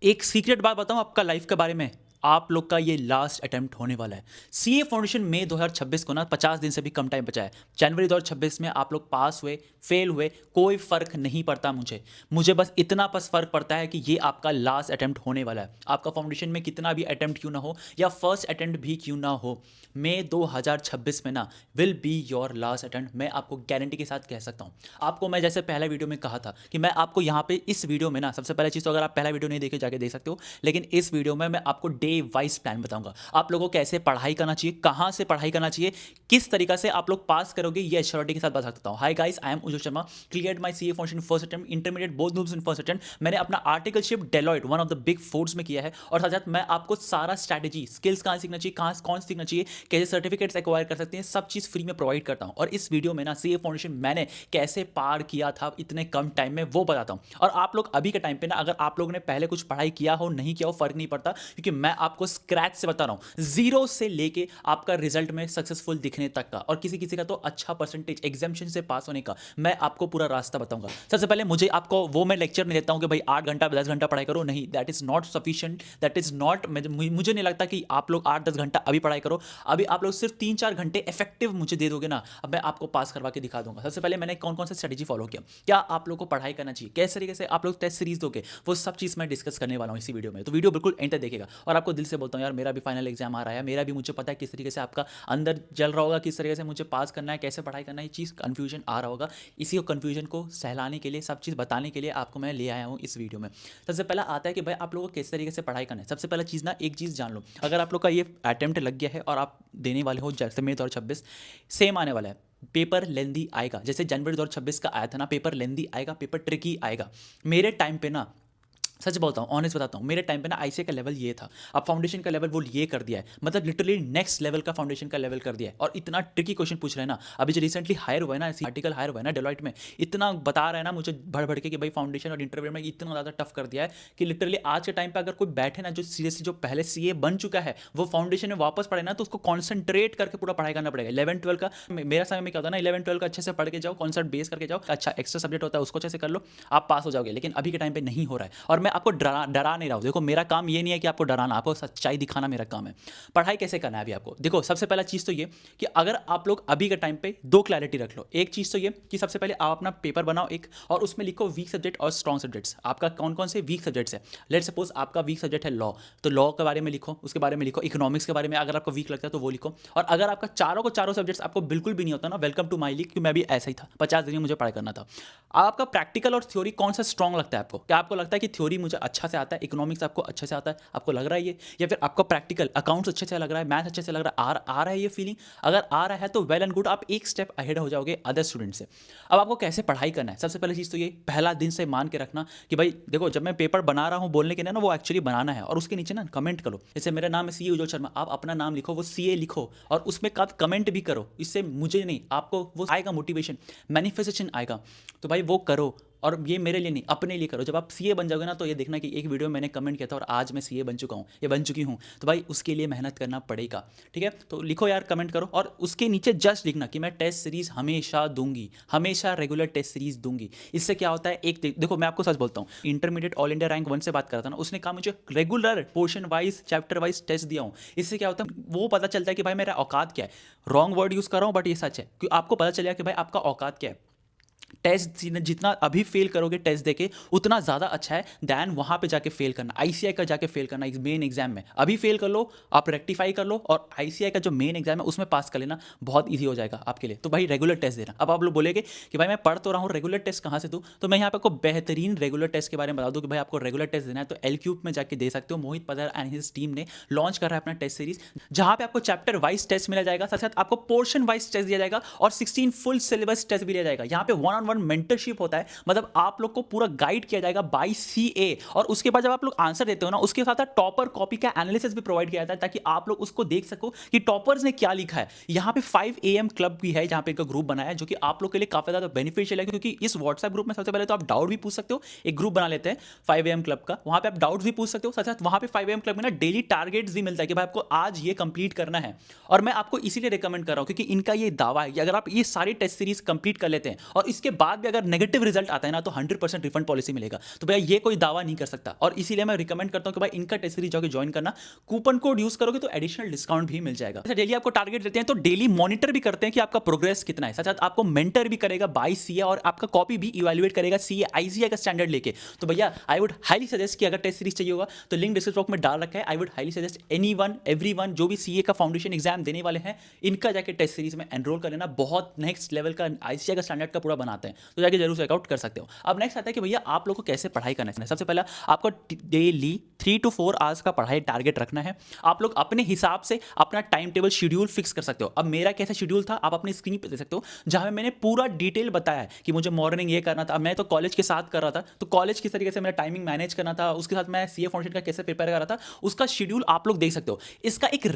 एक सीक्रेट बात बताऊं आपका लाइफ के बारे में। आप लोग का ये लास्ट अटेम्प्ट होने वाला है। सीए फाउंडेशन मई 2026 को ना 50 दिन से भी कम टाइम बचा है। जनवरी 2026 में आप लोग पास हुए, फेल हुए, कोई फर्क नहीं पड़ता मुझे। मुझे बस इतना बस फर्क पड़ता है कि ये आपका लास्ट अटेम्प्ट होने वाला है। आपका फाउंडेशन में कितना भी अटेम्प्ट क्यों ना हो या फर्स्ट अटेम्प्ट भी क्यों ना हो, मई 2026 में ना will be your last attempt. मैं आपको गारंटी के साथ कह सकता हूँ। आपको मैं जैसे पहला वीडियो में कहा था कि मैं आपको यहाँ पे इस वीडियो में ना, सबसे पहले चीज़ तो अगर आप पहला वीडियो नहीं देखे जाके देख सकते हो, लेकिन इस वीडियो में मैं आपको डे वाइज प्लान बताऊंगा। आप लोगों को कैसे पढ़ाई करना चाहिए, कहाँ से पढ़ाई करना चाहिए, किस तरीका से आप लोग पास करोगे, ये श्योरिटी के साथ बता सकता हूँ। Hi guys, I am Ujjwal Sharma, cleared my CA foundation first attempt, intermediate both groups in first attempt. मैंने अपना articleship Deloitte, one of the big force में किया है, और साथ साथ मैं आपको सारा स्ट्रैटेजी, स्किल्स कहाँ सीखना चाहिए, कहाँ कौन सीखना चाहिए, कैसे सर्टिफिकेट्स एक्वायर कर सकते हैं, सब चीज़ फ्री में प्रोवाइड करता हूँ। और इस वीडियो में ना सीए फाउंडेशन मैंने कैसे पार किया था इतने कम टाइम में, वो बताता हूँ। और आप लोग अभी के टाइम पे ना, अगर आप लोगों ने पहले कुछ पढ़ाई किया हो नहीं किया हो फर्क नहीं पड़ता, क्योंकि मैं आपको स्क्रैच से बता रहा हूँ, जीरो से लेके आपका रिजल्ट में सक्सेसफुल दिखने तक का, और किसी किसी का तो अच्छा परसेंटेज एग्जामिनेशन से पास होने का, मैं आपको पूरा रास्ता बताऊंगा। सबसे पहले मुझे आपको वो मैं लेक्चर नहीं देता हूँ कि भाई 8 घंटा 10 घंटा पढ़ाई करो, नहीं, that is not sufficient, that is not, मुझे नहीं लगता कि आप लोग 8-10 घंटा अभी पढ़ाई करो। अभी आप लोग सिर्फ 3-4 घंटे इफेक्टिव मुझे दे दोगे ना, अब मैं आपको पास करवा के दिखा दूंगा। सबसे पहले मैंने कौन कौन सा स्ट्रेटेजी फॉलो किया, क्या आप लोग को पढ़ाई करना चाहिए, किस तरीके से आप लोग टेस्ट सीरीज दोगे, वो सब चीज़ मैं डिस्कस करने वाला हूँ इसी वीडियो में। तो वीडियो बिल्कुल एंड तक देखिएगा। और आपको दिल से बोलता हूँ यार, मेरा भी फाइनल एग्जाम आ रहा है, मेरा भी मुझे पता है किस तरीके से आपका अंदर जल रहा होगा, किस तरीके से मुझे पास करना है, कैसे पढ़ाई करना है, ये चीज़ कन्फ्यूजन आ रहा होगा। इसी कन्फ्यूजन को सहलाने के लिए, सब चीज़ बताने के लिए आपको मैं ले आया हूँ इस वीडियो में। सबसे पहला आता है कि भाई आप लोगों को किस तरीके से पढ़ाई करना है। सबसे पहला चीज़ ना, एक चीज़ जान लो, अगर आप लोग का ये अटेम्प्ट लग गया है और आप देने वाले हो जैसे मई 2026, सेम आने वाला है। पेपर लेंदी आएगा, जैसे जनवरी 2026 का आया था ना, पेपर लेंदी आएगा, पेपर ट्रिकी आएगा। मेरे टाइम पे ना, सच बोलता हूँ, ऑनेस्ट बताता हूँ, मेरे टाइम पे ना आईसीए का लेवल ये था, अब फाउंडेशन का लेवल वो ये कर दिया है, मतलब लिटरली नेक्स्ट लेवल का फाउंडेशन का लेवल कर दिया है। और इतना ट्रिकी क्वेश्चन पूछ रहे हैं ना, अभी जो रिसेंटली हायर हुआ है ना, आर्टिकल हायर हुआ है ना डेलॉइट में, इतना बता रहा है ना मुझे भड़ भड़ के कि भाई फाउंडेशन और इंटरव्यू में इतना ज़्यादा टफ कर दिया है कि लिटरली आज के टाइम पर अगर कोई बैठे ना, जो सीरियसली जो पहले सीए बन चुका है, वो फाउंडेशन में वापस पढ़े ना, तो उसको कॉन्सेंट्रेट करके पूरा पढ़ाई करना पड़ेगा। 11-12 का मेरा समय में क्या होता है ना, 11-12 का अच्छे से पढ़ के जाओ, कॉन्सेप्ट बेस करके जाओ, अच्छा एक्स्ट्रा सब्जेक्ट होता है उसको अच्छे से कर लो, आप पास हो जाओगे। लेकिन अभी के टाइम पे नहीं हो रहा है, और मैं आपको डरा नहीं रहा हूँ। देखो, मेरा काम ये नहीं है कि आपको डराना, आपको सच्चाई दिखाना मेरा काम है। पढ़ाई कैसे करना है अभी आपको देखो। सबसे पहला चीज़ तो ये कि अगर आप लोग अभी के टाइम पे दो क्लैरिटी रख लो। एक चीज़ तो ये कि सबसे पहले आप अपना पेपर बनाओ एक, और उसमें लिखो वीक सब्जेक्ट और स्ट्रॉन्ग सब्जेक्ट्स। आपका कौन कौन से वीक सब्जेक्ट्स है। लेट सपोज आपका वीक सब्जेक्ट है लॉ, तो लॉ के बारे में लिखो, उसके बारे में लिखो। इकोनॉमिक्स के बारे में अगर आपको वीक लगता है तो वो लिखो। और अगर आपका चारों को चारों सब्जेक्ट्स आपको बिल्कुल भी नहीं होता ना, वेलकम टू माई लीग, क्योंकि मैं भी ऐसा ही था, 50 दिन में मुझे पढ़ाई करना था। आपका प्रैक्टिकल और थ्योरी कौन सा स्ट्रॉन्ग लगता है आपको, क्या आपको लगता है कि थ्योरी मुझे अच्छा से आता है, इकोनॉमिक्स आपको अच्छे से आता है, आपको लग रहा है ये, या फिर आपको प्रैक्टिकल अकाउंट्स अच्छे से लग रहा है, मैथ अच्छे से लग रहा है, आ रहा है ये फीलिंग। अगर आ रहा है तो वेल एंड गुड, आप एक स्टेप अहेड हो जाओगे अदर स्टूडेंट से। अब आपको कैसे पढ़ाई करना है, सबसे पहले चीज़ तो ये, पहला दिन से मान के रखना कि भाई देखो, जब मैं पेपर बना रहा हूँ बोलने के लिए ना, वो एक्चुअली बनाना है, और उसके नीचे ना कमेंट करो। जैसे मेरा नाम है सीए उज्जवल शर्मा, आप अपना नाम लिखो, वो सीए लिखो, और उसमें कमेंट भी करो। इससे मुझे नहीं, आपको वो आएगा मोटिवेशन, मैनिफेस्टेशन आएगा। तो भाई वो करो, और ये मेरे लिए नहीं, अपने लिए करो। जब आप सीए बन जाओगे ना, तो ये देखना कि एक वीडियो में मैंने कमेंट किया था और आज मैं सीए बन चुका हूँ, ये बन चुकी हूँ, तो भाई उसके लिए मेहनत करना पड़ेगा। ठीक है, तो लिखो यार, कमेंट करो, और उसके नीचे जस्ट लिखना कि मैं टेस्ट सीरीज हमेशा दूंगी, हमेशा रेगुलर टेस्ट सीरीज दूंगी। इससे क्या होता है, एक देखो मैं आपको सच बोलता हूँ, इंटरमीडिएट ऑल इंडिया रैंक 1 से बात करता था ना, उसने कहा मुझे regular portion wise chapter wise test दिया हूँ। इससे क्या होता है, वो पता चलता है कि भाई मेरा औकात क्या है। रॉन्ग वर्ड यूज़ कर रहा हूँ बट ये सच है, कि आपको पता चलेगा कि भाई आपका औकात क्या है। टेस्ट जितना अभी फेल करोगे टेस्ट देके, उतना ज़्यादा अच्छा है दैन वहाँ पे जाके फेल करना, आईसीआई का जाके फेल करना मेन एग्जाम में। अभी फेल कर लो, आप रेक्टिफाई कर लो, और आईसीआई का जो मेन एग्जाम है उसमें पास कर लेना, बहुत ईजी हो जाएगा आपके लिए। तो भाई रेगुलर टेस्ट देना। अब आप लोग बोलेगे कि भाई मैं पढ़ तो रहा हूँ, रेगुलर टेस्ट कहाँ से दूँ, तो मैं यहाँ पे आपको बेहतरीन रेगुलर टेस्ट के बारे में बता दूँ कि भाई आपको रेगुलर टेस्ट देना है तो एल क्यूब में जाके दे सकते हो। मोहित पदर एंड हिज टीम ने लॉन्च कर रहा है अपना टेस्ट सीरीज, जहाँ पे आपको चैप्टर वाइज टेस्ट मिला जाएगा, साथ साथ आपको पोर्शन वाइज टेस्ट दिया जाएगा, और 16 फुल सिलेबस टेस्ट भी दिया जाएगा। यहाँ पे 1-on-1 मेंटरशिप होता है, मतलब आप लोग को पूरा गाइड किया जाएगा बाय सीए, और उसके बाद जब आप लोग आंसर देते हो ना, उसके साथ टॉपर कॉपी का एनालिसिस भी प्रोवाइड किया जाता है, ताकि आप लोग उसको देख सको कि टॉपर्स ने क्या लिखा है। यहाँ पे 5 AM क्लब भी है, जहाँ पे एक ग्रुप बनाया है, जो कि आप लोग के लिए काफी ज्यादा बेनिफिशियल है, क्योंकि इस व्हाट्सएप ग्रुप में सबसे पहले तो आप डाउट भी पूछ सकते हो। एक ग्रुप बना लेते हैं 5 AM क्लब का, वहां पे आप डाउट भी पूछ सकते हो। साथ साथ वहां पे 5 AM क्लब में ना डेली टारगेट्स भी मिलता है कि भाई आपको आज ये कंप्लीट करना है। और मैं आपको इसीलिए रिकमेंड कर रहा हूं क्योंकि इनका ये दावा है कि अगर आप ये सारी टेस्ट सीरीज कंप्लीट कर लेते हैं और इसके बाद भी अगर नेगेटिव रिजल्ट आता है ना तो 100% रिफंड पॉलिसी मिलेगा। तो भैया ये कोई दावा नहीं कर सकता, और इसीलिए मैं रिकमेंड करता हूं कि भाई इनका टेस्ट सीरीज जाके ज्वाइन करना। कूपन कोड यूज करोगे तो एडिशनल डिस्काउंट भी मिल जाएगा। डेली आपको टारगेट देते हैं तो डेली मॉनिटर भी करते हैं कि आपका प्रोग्रेस कितना है, साथ साथ आपको मेंटर भी करेगा बाय सीए, और आपका कॉपी भी इवैल्यूएट करेगा सीए आईसीए का स्टैंडर्ड लेके। तो भैया आई वुड हाईली सजेस्ट कि अगर टेस्ट सीरीज चाहिए होगा तो लिंक डिस्क्रिप्शन बॉक्स में डाल रखा है। I would highly suggest anyone everyone जो भी सीए का फाउंडेशन एग्जाम देने वाले हैं, इनका जाके टेस्ट सीरीज में एनरोल कर लेना। बहुत नेक्स्ट लेवल का आईसीए का स्टैंडर्ड का पूरा बनाते हैं, तो जाके जरूर चेकआउट कर सकते हो। अब नेक्स्ट आता है कि भैया आप लोग को कैसे पढ़ाई करना है। सबसे पहला आपको डेली 3 to 4 आवर्स का पढ़ाई टारगेट रखना है। आप लोग अपने हिसाब से अपना टाइम टेबल शेड्यूल फिक्स कर सकते हो। अब मेरा कैसा शेड्यूल था आप अपनी स्क्रीन पे देख सकते हो, जहां मैंने पूरा डिटेल बताया है कि मुझे मॉर्निंग ये करना था। मैं तो कॉलेज के साथ कर रहा था, तो कॉलेज किस तरीके से मेरा टाइमिंग मैनेज करना था, उसके साथ मैं सीए फाउंडेशन का कैसे प्रिपेयर कर रहा था, उसका शेड्यूल आप लोग देख सकते हो। इसका एक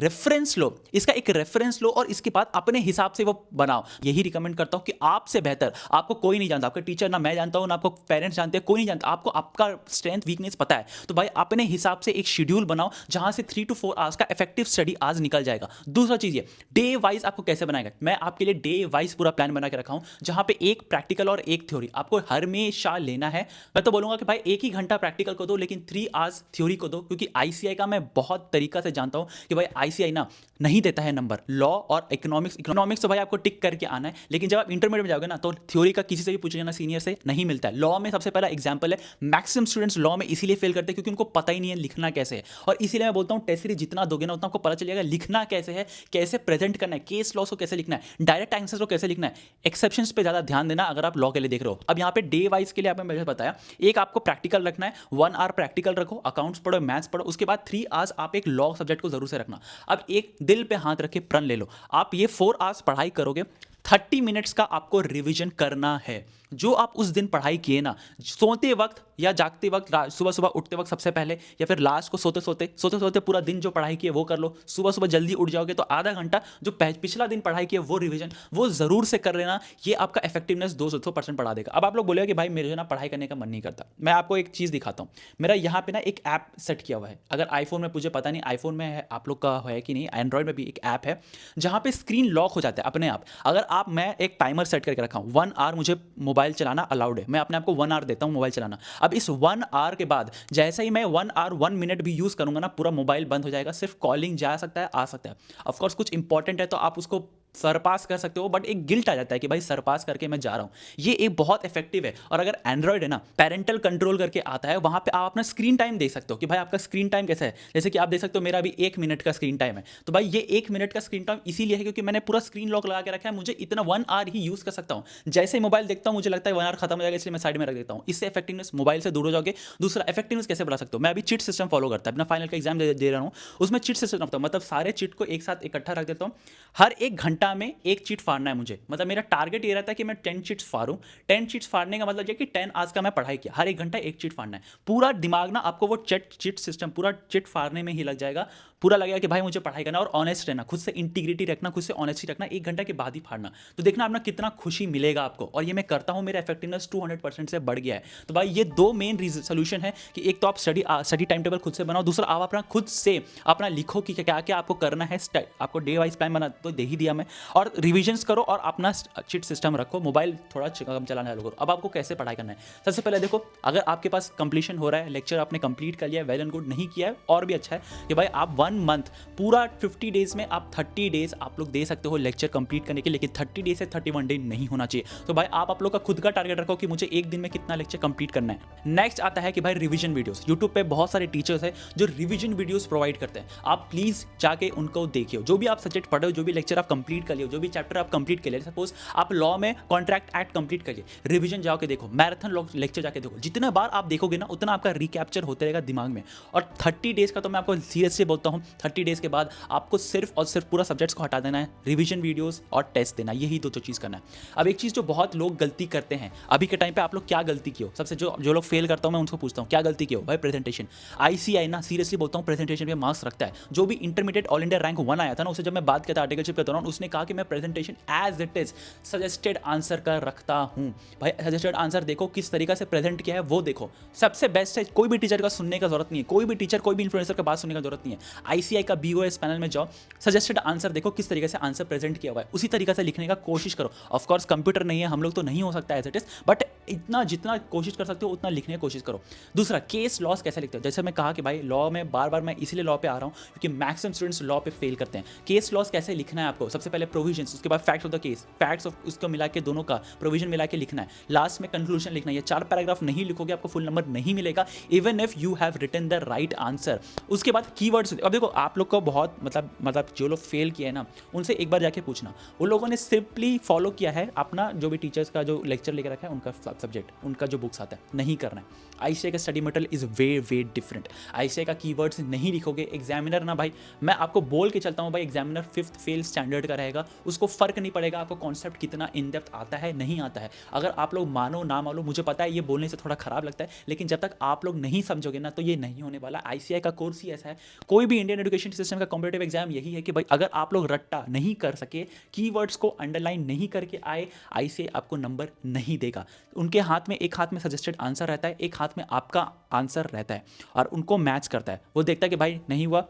रेफरेंस लो और इसके बाद अपने हिसाब से वो बनाओ। यही रिकमेंड करता हूं कि आपसे बेहतर आपको कोई नहीं जानता। आपका टीचर ना मैं जानता हूं, ना आपको पेरेंट्स जानते हैं, कोई नहीं जानता। आपको आपका स्ट्रेंथ वीकनेस पता है, तो भाई अपने हिसाब से एक शेड्यूल बनाओ जहां से 3 to 4 आवर्स का इफेक्टिव स्टडी आज निकल जाएगा। दूसरा चीज ये डे वाइज आपको कैसे बनाएगा। मैं आपके लिए डे वाइज पूरा प्लान बना के रखा हूं, जहां पे एक प्रैक्टिकल और एक थ्योरी आपको हमेशा लेना है। मैं तो बोलूंगा कि भाई 1 ही घंटा प्रैक्टिकल को दो, लेकिन 3 आवर्स थ्योरी को दो, क्योंकि आईसीआई का मैं बहुत तरीका से जानता हूं कि भाई आईसीआई ना नहीं देता है नंबर। लॉ और इकोनॉमिक्स तो भाई आपको टिक करके आना है, लेकिन जब आप इंटरमीडिएट में जाओगे ना तो थ्योरी का किसी से भी पूछ लेना, सीनियर से नहीं मिलता है। लॉ में सबसे पहला एग्जांपल है, मैक्सिमम स्टूडेंट्स लॉ में इसीलिए फेल करते हैं क्योंकि उनको पता ही नहीं है लिखना कैसे है। और इसीलिए मैं बोलता हूं टेस्ट सीरीज जितना दोगे ना उतना आपको पता चलेगा लिखना कैसे है, कैसे प्रेजेंट करना है, केस लॉस को कैसे लिखना है, डायरेक्ट आंसर्स को कैसे लिखना है, एक्सेप्शंस पे ज्यादा ध्यान देना अगर आप लॉ के लिए देख रहे हो। अब यहाँ पे डे वाइज के लिए आपने मुझे बताया, एक आपको प्रैक्टिकल रखना है, 1 आवर प्रैक्टिकल रखो, अकाउंट्स पढ़ो, मैथ्स पढ़ो, उसके बाद 3 आवर्स आप एक लॉ सब्जेक्ट को जरूर से रखना। अब एक दिल पे हाथ रखे प्रण ले लो, आप ये 4 आवर्स पढ़ाई करोगे, 30 मिनट्स का आपको रिवीजन करना है। जो आप उस दिन पढ़ाई किए ना, सोते वक्त या जागते वक्त, सुबह सुबह उठते वक्त सबसे पहले, या फिर लास्ट को सोते सोते पूरा दिन जो पढ़ाई की है वो कर लो। सुबह सुबह जल्दी उठ जाओगे तो आधा घंटा जो पिछला दिन पढ़ाई की है वो रिवीजन वो जरूर से कर लेना। ये आपका इफेक्टिवनेस 200% बढ़ा देगा। अब आप लोग बोलेगा कि भाई मेरे जो ना पढ़ाई करने का मन नहीं करता। मैं आपको एक चीज़ दिखाता हूँ। मेरा यहाँ पे ना एक ऐप सेट किया हुआ है। अगर आईफोन में, मुझे पता नहीं आईफोन में है आप लोग का है कि नहीं, एंड्रॉइड में भी एक ऐप है जहाँ पे स्क्रीन लॉक हो जाता है अपने आप। अगर आप, मैं एक टाइमर सेट करके रखा हूँ, 1 आवर मुझे मोबाइल चलाना अलाउड है। मैं अपने आप को 1 आवर देता हूँ मोबाइल चलाना। अब इस 1 आवर के बाद जैसे ही मैं 1 आवर 1 मिनट भी यूज करूंगा ना, पूरा मोबाइल बंद हो जाएगा। सिर्फ कॉलिंग जा सकता है, आ सकता है। ऑफकोर्स कुछ इंपॉर्टेंट है तो आप उसको सरपास कर सकते हो, बट एक गिल्ट आ जाता है कि भाई सरपास करके मैं जा रहा हूं। ये एक बहुत इफेक्टिव है। और अगर एंड्रॉइड है ना, पेरेंटल कंट्रोल करके आता है, वहां पे आप अपना स्क्रीन टाइम देख सकते हो कि भाई आपका स्क्रीन टाइम कैसा है। जैसे कि आप देख सकते हो मेरा अभी 1 मिनट का स्क्रीन टाइम है, तो भाई ये 1 मिनट का स्क्रीन टाइम इसीलिए है क्योंकि मैंने पूरा स्क्रीन लॉक लगा के रखा है। मुझे इतना 1 आवर ही यूज कर सकता हूं। जैसे ही मोबाइल देखता हूं मुझे लगता है 1 आवर खत्म हो जाएगा, इसलिए मैं साइड में रख देता हूं। इससे इफेक्टिवनेस मोबाइल से दूर हो जाओगे। दूसरा इफेक्टिवनेस कैसे बढ़ा सकते हो, मैं अभी चिट सिस्टम फॉलो करता है। अपना फाइनल का एग्जाम दे रहा हूं, उसमें चिट सिस्टम रखता हूं। मतलब सारे चिट को एक साथ इकट्ठा रख देता हूं। हर 1 घंटा में एक चिट फाड़ना है मुझे। मतलब मेरा टारगेट ये रहता है कि मैं 10 चिट्स फाड़ूं। 10 चिट्स फाड़ने का मतलब ये कि 10 आवर्स का मैं पढ़ाई किया, हर 1 घंटा एक चिट फाड़ना है। पूरा दिमाग ना आपको वो चिट सिस्टम, पूरा चिट फाड़ने में ही लग जाएगा। पूरा लगेगा कि भाई मुझे पढ़ाई करना, और ऑनेस्ट रहना, खुद से इंटीग्रिटी रखना, खुद से ऑनेस्टी रखना। 1 घंटे के बाद ही फाड़ना, तो देखना अपना कितना खुशी मिलेगा आपको। और ये मैं करता हूँ, मेरा इफेक्टिवनेस 200% से बढ़ गया है। तो भाई ये 2 मेन सोल्यूशन है कि एक तो आप स्टडी टाइम टेबल खुद से बनाओ, दूसरा आप अपना खुद से अपना लिखो कि क्या क्या आपको करना है। आपको डे वाइज प्लान बना तो दे ही दिया मैं, और रिविजन्स करो और अपना चिट सिस्टम रखो। मोबाइल थोड़ा कम चलाना चालू करो। अब आपको कैसे पढ़ाई करना है, सबसे पहले देखो, अगर आपके पास कंप्लीशन हो रहा है, लेक्चर आपने कंप्लीट कर लिया है, वेल एंड गुड। नहीं किया है और भी अच्छा है कि भाई आप 1 मंथ पूरा 50 डेज में आप 30 डेज आप लोग दे सकते हो लेक्चर कंप्लीट करने के, लेकिन 30 डेज से 31 डे नहीं होना चाहिए। तो भाई आप लोग का खुद का टारगेट रखो कि मुझे एक दिन में कितना लेक्चर कंप्लीट करना है। नेक्स्ट आता है कि भाई रिवीजन वीडियोस। यूट्यूब पे बहुत सारे टीचर्स हैं जो रिवीजन वीडियोस प्रोवाइड करते हैं। आप प्लीज जाके उनको देखियो। जो भी आप सब्जेक्ट पढ़े हो, जो भी लेक्चर आप कंप्लीट कर लियो, जो भी चैप्टर आप कंप्लीट कर लिए, सपोज आप लॉ में कॉन्ट्रैक्ट एक्ट कंप्लीट करिए, रिवीजन जाके देखो, मैराथन लेक्चर जाके देखो। जितने बार आप देखोगे ना उतना आपका रिकैप्चर होते रहेगा दिमाग में। और 30 डेज का तो मैं आपको सीरियसली बोलता हूँ, 30 डेज के बाद आपको सिर्फ और सिर्फ पूरा सब्जेक्ट्स को हटा देना है, रिवीजन वीडियोस और टेस्ट देना, यही दो चीज़ करना है। अब एक चीज़ जो बहुत लोग गलती करते हैं अभी के टाइम पे, आप लोग क्या गलती की हो, सबसे जो लोग फेल करता हूँ मैं उनको पूछता हूँ क्या गलती की हो। भाई प्रेजेंटेशन, आईसीआई ना सीरियसली बोलता हूँ प्रेजेंटेशन पे मार्क्स रखता है। जो भी इंटरमीडिएट ऑल इंडिया रैंक 1 आया था ना, उससे जब मैं बात करता आर्टिकलशिप के दौरान, उसने कहा कि मैं presentation as it is suggested answer का रखता हूँ। भाई सजेस्टेड आंसर देखो किस तरीके से प्रेजेंट किया है वो देखो, सबसे बेस्ट है। कोई भी टीचर का सुनने का जरूरत नहीं है, कोई भी टीचर कोई भी इन्फ्लुएंसर का बात सुनने का जरूरत नहीं है। आईसीआई का बीओएस पैनल में जाओ, सजेस्टेड आंसर देखो किस तरीके से आंसर प्रेजेंट किया हुआ है, उसी तरीके से लिखने का कोशिश करो। ऑफकोर्स कंप्यूटर नहीं है, हम लोग तो नहीं हो सकता एज इट इज, बट इतना जितना कोशिश कर सकते हो उतना लिखने की कोशिश करो। दूसरा, केस लॉस कैसे लिखते हो? जैसे मैं कहा कि भाई लॉ में बार बार मैं इसीलिए लॉ पे आ रहा हूँ क्योंकि मैक्सिमम स्टूडेंट्स लॉ पे फेल करते हैं। केस लॉस कैसे लिखना है आपको? सबसे पहले प्रोविजंस, उसके बाद facts of the case, facts of उसको मिला के दोनों का प्रोविजन मिला के लिखना है, लास्ट में कंक्लूजन लिखना है। ये 4 पैराग्राफ नहीं लिखोगे आपको फुल नंबर नहीं मिलेगा, even if you have written the right answer. उसके बाद कीवर्ड्स, अब देखो आप लोग को बहुत मतलब जो लोग फेल किए हैं ना, उनसे एक बार जाके पूछना, उन लोगों ने सिंपली फॉलो किया है अपना जो भी टीचर्स का जो लेक्चर लेकर रखा है उनका सब्जेक्ट, उनका जो बुक्स आता है, नहीं करना है। आईसीआई का study material is way different. ICI का कीवर्ड्स नहीं लिखोगे, एग्जामिनर ना भाई, मैं आपको बोल के चलता हूँ भाई, एग्जामिनर 5th फेल स्टैंडर्ड का रहेगा, उसको फर्क नहीं पड़ेगा आपको कॉन्सेप्ट कितना इन डेप्थ आता है नहीं आता है। अगर आप लोग मानो ना मानो, मुझे पता है ये बोलने से थोड़ा खराब लगता है, लेकिन जब तक आप लोग नहीं समझोगे ना तो ये नहीं होने वाला। आईसीआई का कोर्स ही ऐसा है, कोई भी इंडियन एजुकेशन सिस्टम का कॉम्पिटेटिव एग्जाम यही है कि भाई अगर आप लोग रट्टा नहीं कर सके, कीवर्ड्स को अंडरलाइन नहीं करके आए, आईसीआई आपको नंबर नहीं देगा। उनके हाथ में, एक हाथ में सजेस्टेड आंसर रहता है, एक हाथ में आपका आंसर रहता है, और उनको मैच करता है। वो देखता है कि भाई नहीं हुआ,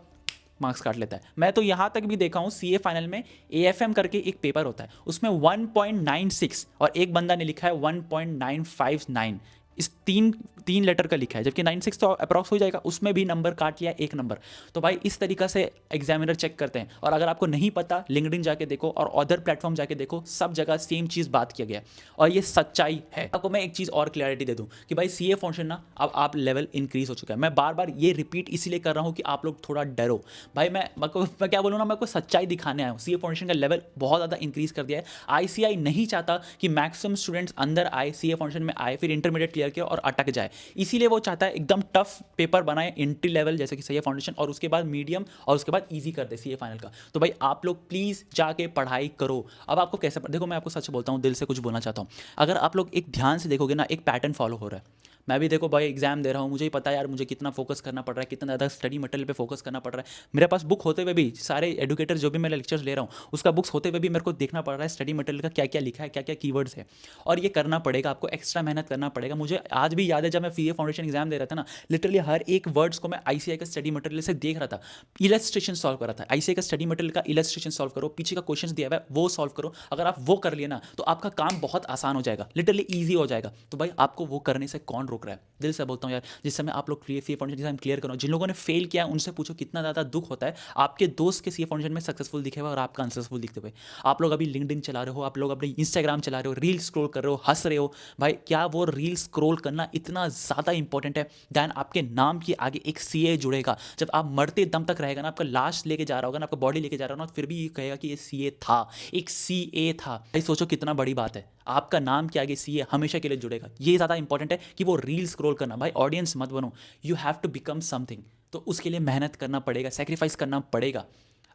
मार्क्स काट लेता है। मैं तो यहाँ तक भी देखा हूँ, सीए फाइनल में एएफएम करके एक पेपर होता है, उसमें 1.96 और एक बंदा ने लिखा है 1.959, इस तीन लेटर का लिखा है, जबकि 96 तो अप्रॉक्स हो जाएगा, उसमें भी नंबर काट लिया 1 नंबर। तो भाई इस तरीका से एग्जामिनर चेक करते हैं। और अगर आपको नहीं पता, लिंक्डइन जाके देखो और अदर प्लेटफॉर्म जाके देखो, सब जगह सेम चीज़ बात किया गया है और ये सच्चाई है। आपको मैं एक चीज़ और क्लैरिटी दे दूं कि भाई सीए फाउंडेशन ना अब आप लेवल इंक्रीज हो चुका है। मैं बार बार ये रिपीट इसीलिए कर रहा हूँ कि आप लोग थोड़ा डरो। भाई मैं क्या बोलूँ ना, मैं आपको सच्चाई दिखाने आया हूँ। सीए फाउंडेशन का लेवल बहुत ज़्यादा इंक्रीज कर दिया है। आईसीआई नहीं चाहता कि मैक्सिमम स्टूडेंट्स अंदर आए, सीए फाउंडेशन में आए, फिर इंटरमीडिएट क्लियर किया और अटक जाए। इसीलिए वो चाहता है एकदम टफ पेपर बनाए, एंट्री लेवल जैसे कि सीए फाउंडेशन, और उसके बाद मीडियम, और उसके बाद इजी कर दे सीए फाइनल का। तो भाई आप लोग प्लीज जाके पढ़ाई करो। अब आपको कैसे देखो, मैं आपको सच बोलता हूँ, दिल से कुछ बोलना चाहता हूँ। अगर आप लोग एक ध्यान से देखोगे ना, एक पैटर्न फॉलो हो रहा है। मैं भी देखो भाई एग्जाम दे रहा हूँ, मुझे ही पता है यार मुझे कितना फोकस करना पड़ रहा है, कितना ज़्यादा स्टडी मटेरियल पे फोकस करना पड़ रहा है। मेरे पास बुक होते हुए भी, सारे एडुकेटर जो भी मैं लेक्चर्स ले रहा हूँ उसका बुक्स होते हुए भी मेरे को देखना पड़ रहा है स्टडी मटेरियल का क्या क्या लिखा है, क्या क्या कीवर्ड्स है, और ये करना पड़ेगा आपको, एक्स्ट्रा मेहनत करना पड़ेगा। मुझे आज भी याद है जब मैं सीए फाउंडेशन एग्जाम दे रहा था ना, लिटरली हर एक वर्ड्स को मैं आईसीआई का स्टडी मटेरियल से देख रहा था, इलस्ट्रेशन सॉल्व कर रहा था। आईसीआई का स्टडी मटेरियल का इलस्ट्रेशन सॉल्व करो, पीछे का क्वेश्चन दिया हुआ है वो सॉल्व करो। अगर आप वो कर लिए ना तो आपका काम बहुत आसान हो जाएगा, लिटरली ईजी हो जाएगा। तो भाई आपको वो करने से कौन रोक रहा है? दिल से बोलता हूँ यार, जिस समय आप लोग सीए फाउंडेशन एग्जाम क्लियर करो, जिन लोगों ने फेल किया उनसे पूछो कितना ज़्यादा दुख होता है आपके दोस्त के सीए फाउंडेशन में सक्सेसफुल दिखे हुए और आपका अनसक्सेसफुल दिखते हुए। आप लोग अभी लिंक्डइन चला रहे हो, आप लोग अपने इंस्टाग्राम चला रहे हो, रील स्क्रॉल कर रहे हो, हंस रहे हो। भाई क्या वो रील स्क्रॉल करना इतना ज़्यादा इंपॉर्टेंट है? दैन आपके नाम के आगे एक सीए जुड़ेगा। जब आप मरते दम तक रहेगा ना, आपका लाश लेके जा रहा होगा ना, आपका बॉडी लेके जा रहा होगा ना, फिर भी ये कहेगा कि ये सीए था, एक सीए था। भाई सोचो कितना बड़ी बात है, आपका नाम के आगे सीए हमेशा के लिए जुड़ेगा। ये ज़्यादा इंपॉर्टेंट है कि वो रील स्क्रॉल करना। भाई ऑडियंस मत बनो, you have to become something. तो उसके लिए मेहनत करना पड़ेगा, सेक्रीफाइस करना पड़ेगा।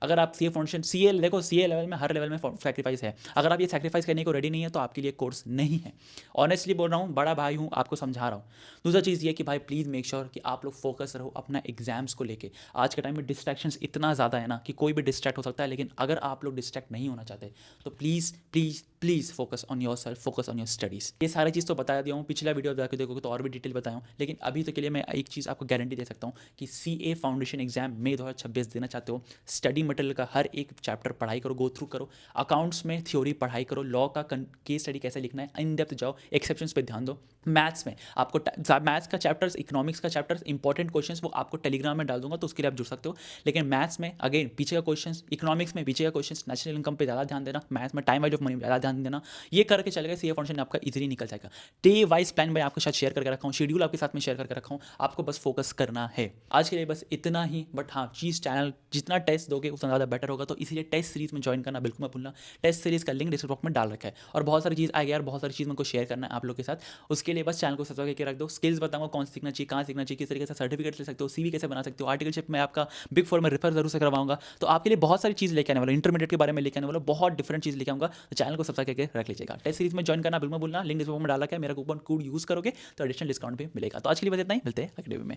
अगर आप सीए फाउंडेशन, सीए देखो, सीए लेवल में हर लेवल में सेक्रीफाइस है। अगर आप ये सेक्रीफाइस करने को रेडी नहीं है तो आपके लिए कोर्स नहीं है। ऑनेस्टली बोल रहा हूँ, बड़ा भाई हूँ, आपको समझा रहा हूँ। दूसरा चीज़ ये कि भाई प्लीज़ मेक श्योर कि आप लोग फोकस रहो अपना एग्जाम्स को लेके। आज के टाइम में डिस्ट्रैक्शंस इतना ज़्यादा है ना कि कोई भी डिस्ट्रैक्ट हो सकता है, लेकिन अगर आप लोग डिस्ट्रैक्ट नहीं होना चाहते तो please please please focus on your self, focus on your studies. ये सारी चीज़ तो बता दिया हूँ, पिछला वीडियो जाकर देखोगे तो और भी डिटेल बताया हूँ, लेकिन अभी तो के लिए मैं एक चीज़ आपको गारंटी दे सकता हूँ कि सीए फाउंडेशन एग्जाम मई 2026 देना चाहते हो, स्टडी मटेरियल का हर एक चैप्टर पढ़ाई करो, गो थ्रू करो। अकाउंट्स में थ्योरी पढ़ाई करो, लॉ का केस स्टडी कैसे लिखना है इन डेप्थ जाओ, एक्सेप्शंस पे ध्यान दो। मैथ्स में आपको मैथ्स का चैप्टर्स, इकोनॉमिक्स का चैप्टर्स, इंपॉर्टेंट क्वेश्चंस वो आपको टेलीग्राम में डाल दूंगा, तो उसके लिए आप जुड़ सकते हो। लेकिन मैथ्स में अगेन पीछे का क्वेश्चंस, इकोनॉमिक्स में पीछे का क्वेश्चंस, नेशनल इनकम पे ज़्यादा ध्यान देना, मैथ्स में टाइम वाइज ऑफ मनी ज़्यादा ध्यान देना। ये करके चलेगा, सीए फाउंडेशन आपका इजीली निकल जाएगा। डे वाइज प्लान मैं आपके साथ शेयर करके रखा हूँ, शेड्यूल आपके साथ में शेयर करके रखा हूँ, आपको बस फोकस करना है। आज के लिए बस इतना ही। बट हाँ, चीज़ चैनल जितना टेस्ट दोगे उतना ज़्यादा बेटर होगा, तो इसीलिए टेस्ट सीरीज में ज्वाइन करना बिल्कुल मत भूलना। टेस्ट सीरीज का लिंक डिस्क्रिप्शन बॉक्स में डाल रखा है, और बहुत सारी चीज़ आएगी यार, बहुत सारी चीज़ मेरे को शेयर करना है आप लोग के साथ। उसके लिए बस चैनल को सब्सक्राइब करके रख दो। स्किल्स बताऊंगा कौन सीखना चाहिए, कहाँ सीखना चाहिए, किस तरीके से सर्टिफिकेट ले सकते हो, सीवी कैसे बना सकते हो, आर्टिकलशिप में आपका बिग फोर में रेफर जरूर से करवाऊंगा। तो आपके लिए बहुत सारी चीज़ लेके आने वाला, इंटरमीडिएट के बारे में लेके आने वाला, बहुत डिफरेंट चीज़ लेके आऊंगा। तो चैनल को सब्सक्राइब करके रख लीजिएगा। टेस्ट सीरीज में ज्वाइन करना बिल्कुल भूलना, लिंक डिस्क्रिप्शन में डाला है, मेरा कूपन कोड यूज़ करोगे तो एडिशनल डिस्काउंट भी मिलेगा। तो आज के लिए बस इतना ही, मिलते हैं अगले वीडियो में।